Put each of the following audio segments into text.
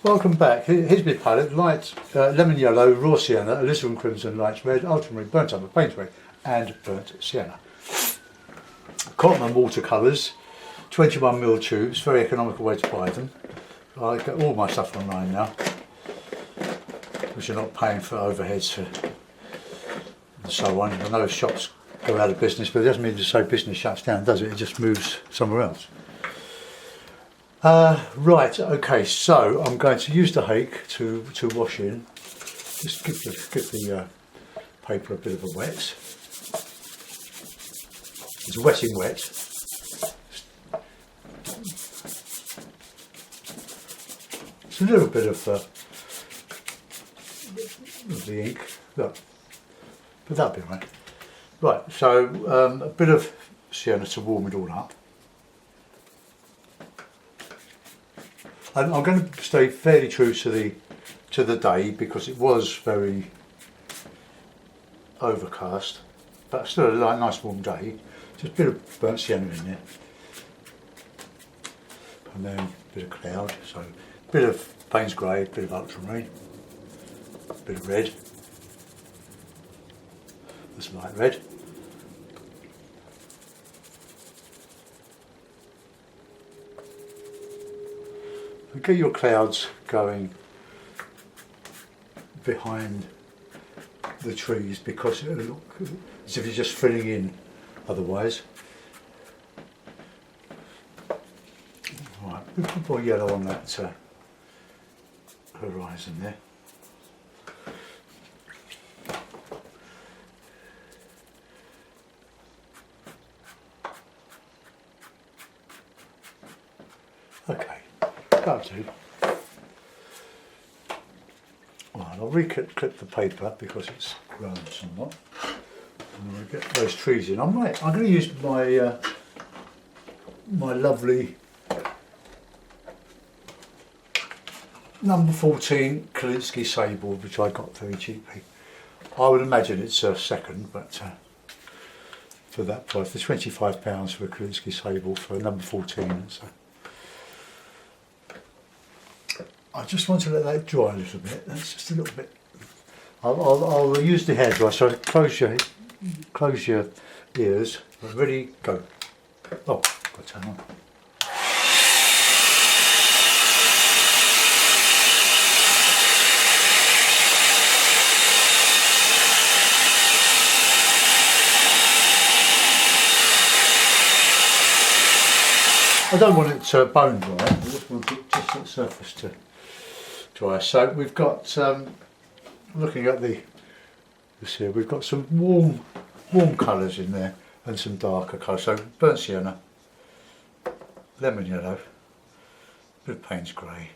Welcome back. Here's my palette: light lemon yellow, raw sienna, alizarin crimson, light red, ultramarine, burnt umber, paint red, and burnt sienna. Cotton watercolours, 21mm tubes. Very economical way to buy them. I get all my stuff online now, because you're not paying for overheads and so on. I know shops go out of business, but it doesn't mean to say business shuts down, does it? It just moves somewhere else. Right, okay, so I'm going to use the hake to wash in. Just give the paper a bit of a wet. It's wetting wet. It's a little bit of the ink, look, but that'll be right. Right, so a bit of sienna to warm it all up. And I'm going to stay fairly true to the day, because it was very overcast, but still a nice warm day. Just a bit of burnt sienna in there, and then a bit of cloud. So a bit of Payne's grey, a bit of ultramarine, a bit of red. That's light red. Get your clouds going behind the trees, because it'll look as if you're just filling in otherwise. Right, we put more yellow on that horizon there. Okay. That'll do. Right, I'll re-clip the paper because it's grown somewhat. And we'll get those trees in. I'm going to use my my lovely number 14 Kalinsky sable, which I got very cheaply. I would imagine it's a second, but for that price, for £25 for a Kalinsky sable for a number 14. So I just want to let that dry a little bit. That's just a little bit. I'll use the hairdryer. So close your ears. Ready, go. Oh, got to turn on. I don't want it bone dry. I just want it just at the surface to dry. So we've got, looking at this here, we've got some warm colours in there and some darker colours. So burnt sienna, lemon yellow, a bit of Payne's grey.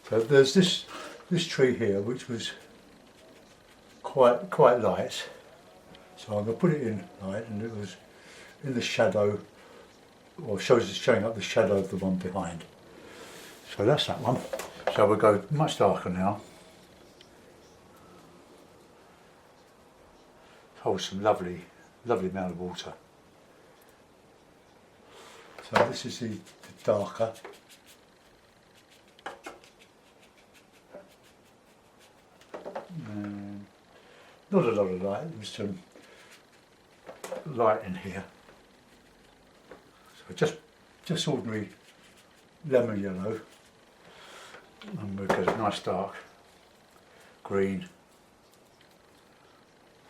So there's this tree here which was quite light. So I'm going to put it in light, and it was in the shadow, or showing up the shadow of the one behind. So that's that one. So we'll go much darker now. Hold some lovely amount of water. So this is the darker. And not a lot of light, there's some light in here. So just ordinary lemon yellow. And we'll get a nice dark green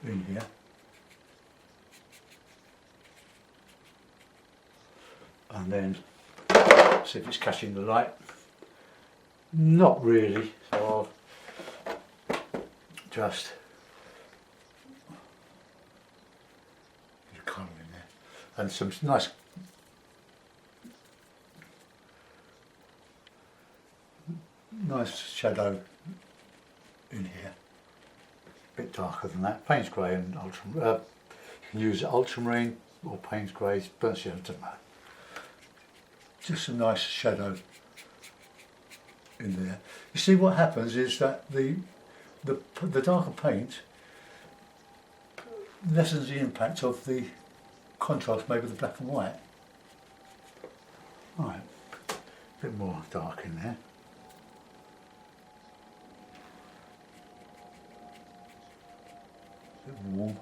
in here. And then see if it's catching the light. Not really, so I'll just get a colour in there. And some nice shadow in here, a bit darker than that. Payne's grey and ultramarine. You can use ultramarine or Payne's grey, burnt sienna, doesn't matter. Just some nice shadow in there. You see, what happens is that the darker paint lessens the impact of the contrast made with the black and white. Right. A bit more dark in there. A bit warm.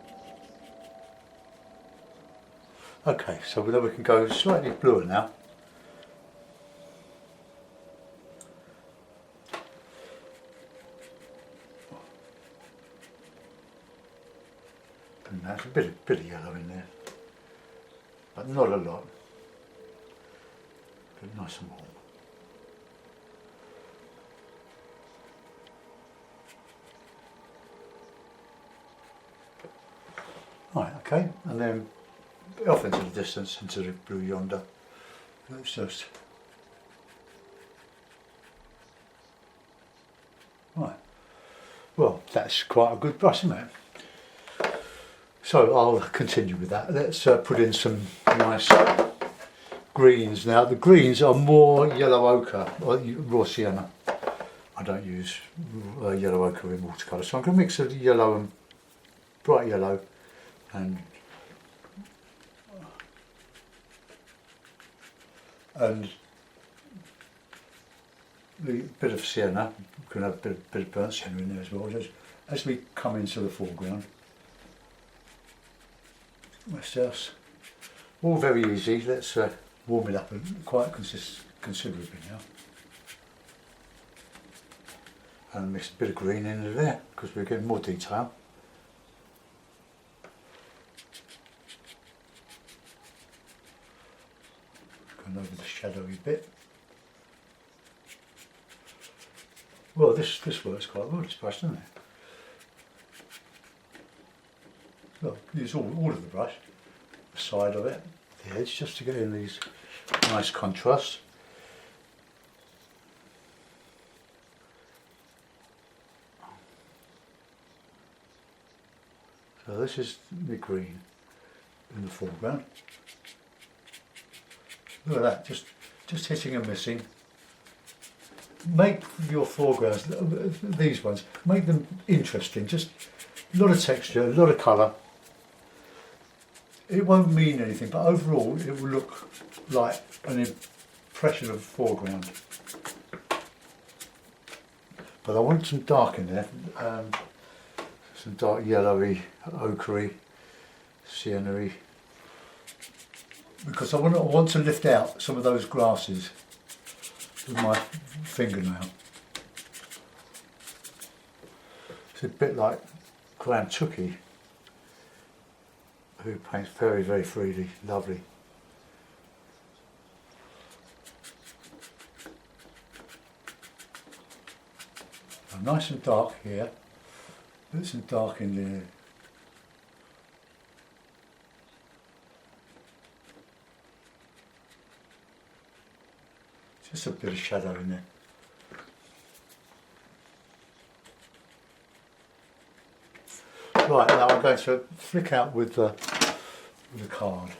Okay, so then we can go slightly bluer now. And there's a bit of yellow in there, but not a lot. But nice and warm. Right, okay, and then off into the distance, into the blue yonder. Let's just... Right, well, that's quite a good brush, isn't it? So I'll continue with that. Let's put in some nice greens now. The greens are more yellow ochre, or raw sienna. I don't use yellow ochre in watercolour, so I'm going to mix a yellow and bright yellow and the bit of sienna. We can have a bit of burnt sienna in there as well, just as we come into the foreground. That's just all very easy. Let's warm it up quite considerably now. And mix a bit of green into there because we're getting more detail. Going over the shadowy bit. Well, this works quite well, this brush, doesn't it? Well, use all of the brush, the side of it, the edge, just to get in these nice contrasts. So this is the green in the foreground. Look at that, just hitting and missing. Make your foregrounds, these ones, make them interesting. Just a lot of texture, a lot of colour. It won't mean anything, but overall it will look like an impression of the foreground. But I want some dark in there, some dark yellowy, ochre-y, sienna-y, because I want to lift out some of those grasses with my fingernail. It's a bit like Graham Tookie, who paints very, very freely, lovely. So nice and dark here, bits and dark in there. Just a bit of shadow in there. Right, now I'm going to flick out with the card.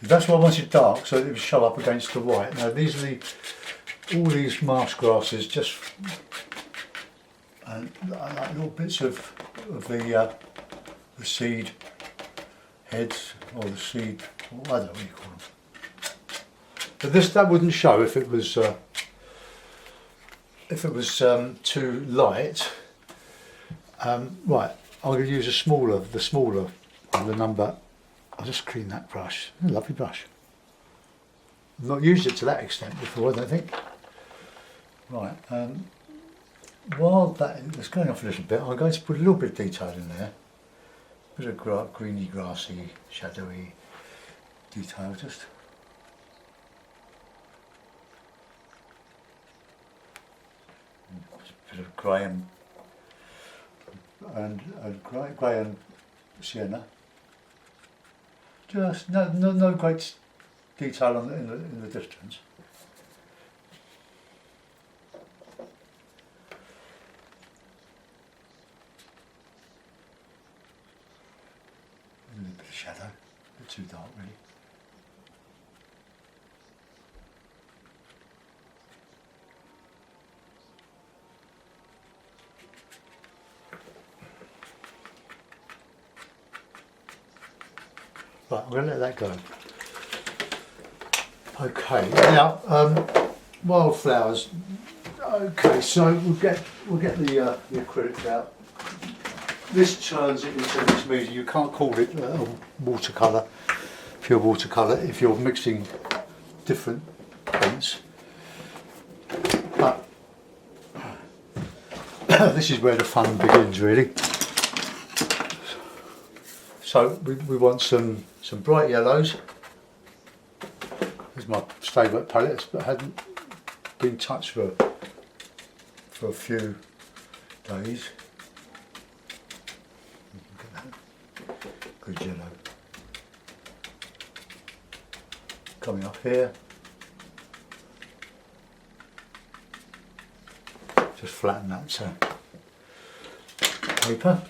That's why I wanted dark, so that it would show up against the white. Now these are all these marsh grasses, just like little bits of the seed heads, or the seed, I don't know what you call them. But that wouldn't show if it was too light. Right, I'm going to use the smaller one, the number. I'll just clean that brush. A lovely brush. I've not used it to that extent before, I don't think. Right, while that's going off a little bit, I'm going to put a little bit of detail in there. A bit of greeny, grassy, shadowy detail, just. A bit of grey and sienna. Just no great detail in the distance. A little bit of shadow, a bit too dark really. Right, I'm going to let that go. Okay, now wildflowers. Okay, so we'll get the acrylic out. This turns it into this medium. You can't call it watercolour, pure watercolour, if you're mixing different paints. But this is where the fun begins, really. So we want some bright yellows. This is my favourite palette, but hadn't been touched for a few days. Look at that. Good yellow. Coming up here. Just flatten that paper.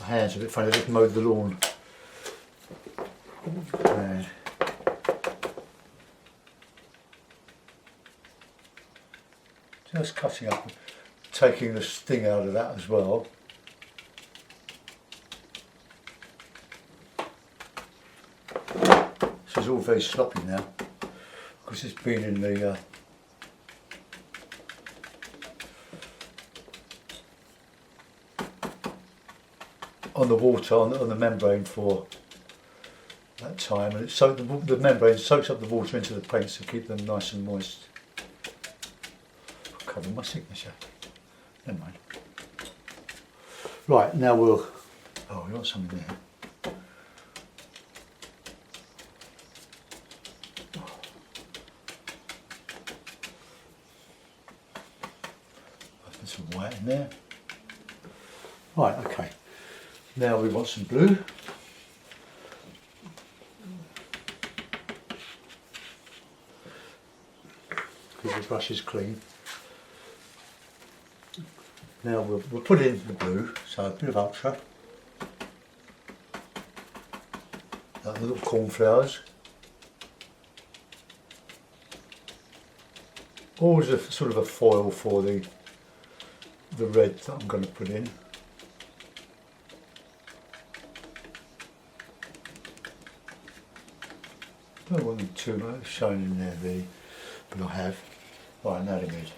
My hands are a bit funny, I just mowed the lawn. And just cutting up, taking the sting out of that as well. This is all very sloppy now because it's been in the on the water, on the membrane for that time, and the membrane soaks up the water into the paints to keep them nice and moist. I'll cover my signature. Never mind. Right, now we want something there. I'll put some white in there. Right, okay. Now we want some blue. Because the brush is clean. Now we'll put in the blue, so a bit of Usher. The little cornflowers. Always a sort of a foil for the red that I'm going to put in. Don't want them too much shown in there really, but I have. Right, now they're good.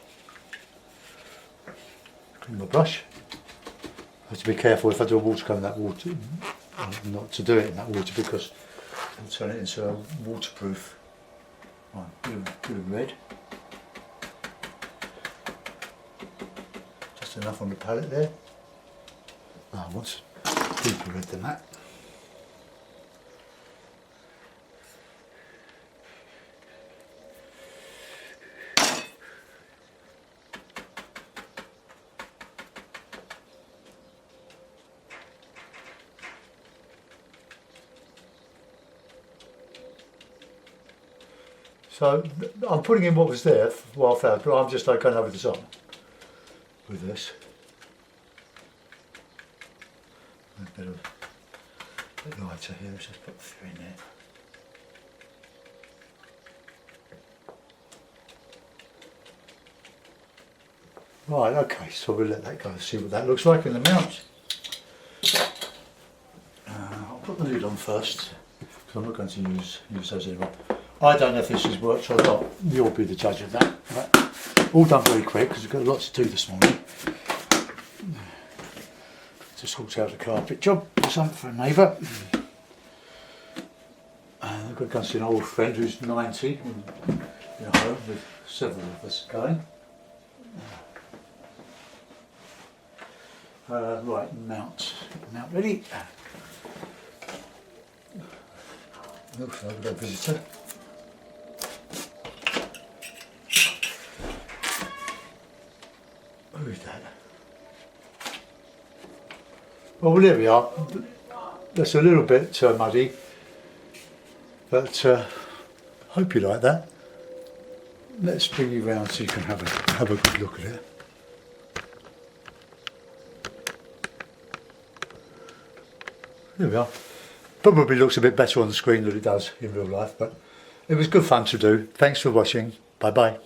Clean my brush. I have to be careful if I do a watercolour in that water, not to do it in that water because I'll turn it into a waterproof. Right, bit of red. Just enough on the palette there. I want deeper red than that. So I'm putting in what was there for wildflowers, but I'm just like going over the top with this. A bit lighter here, let's just put a few in there. Right, okay, so we'll let that go and see what that looks like in the mount. I'll put the lid on first, because I'm not going to use those anymore. I don't know if this has worked or not, you'll be the judge of that. But all done very quick because we've got lots to do this morning. To sort out a carpet job or something for a neighbour. And I've got to go and see an old friend who's 90 in a home with several of us going. Right, mount ready. Looks like we've got a visitor. Who is that? Well, there we are. That's a little bit muddy, but hope you like that. Let's bring you round so you can have a good look at it. There we are. Probably looks a bit better on the screen than it does in real life, but it was good fun to do. Thanks for watching. Bye bye.